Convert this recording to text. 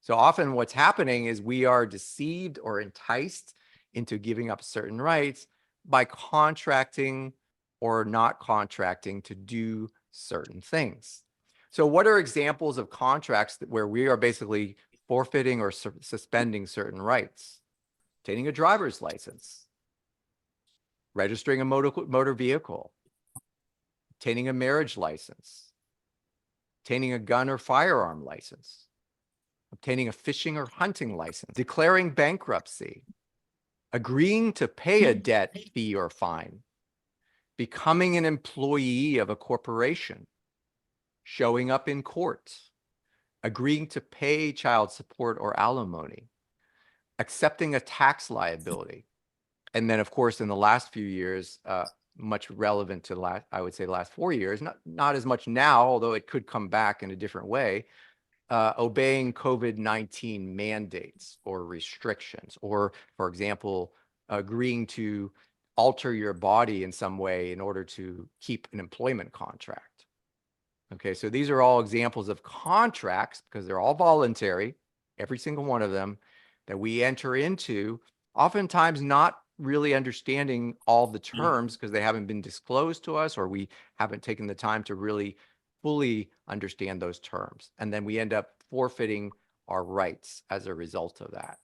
So often what's happening is we are deceived or enticed into giving up certain rights by contracting or not contracting to do certain things. So what are examples of contracts where we are basically forfeiting or suspending certain rights? Obtaining a driver's license, registering a motor vehicle, obtaining a marriage license, obtaining a gun or firearm license, obtaining a fishing or hunting license, declaring bankruptcy, agreeing to pay a debt, fee, or fine, becoming an employee of a corporation, showing up in court, agreeing to pay child support or alimony, accepting a tax liability. And then, of course, in the last few years, much relevant to I would say the last 4 years, not as much now, although it could come back in a different way, obeying COVID-19 mandates or restrictions, or, for example, agreeing to alter your body in some way in order to keep an employment contract. Okay, so these are all examples of contracts, because they're all voluntary, every single one of them, that we enter into, oftentimes not really understanding all the terms because they haven't been disclosed to us, or we haven't taken the time to really fully understand those terms. And then we end up forfeiting our rights as a result of that.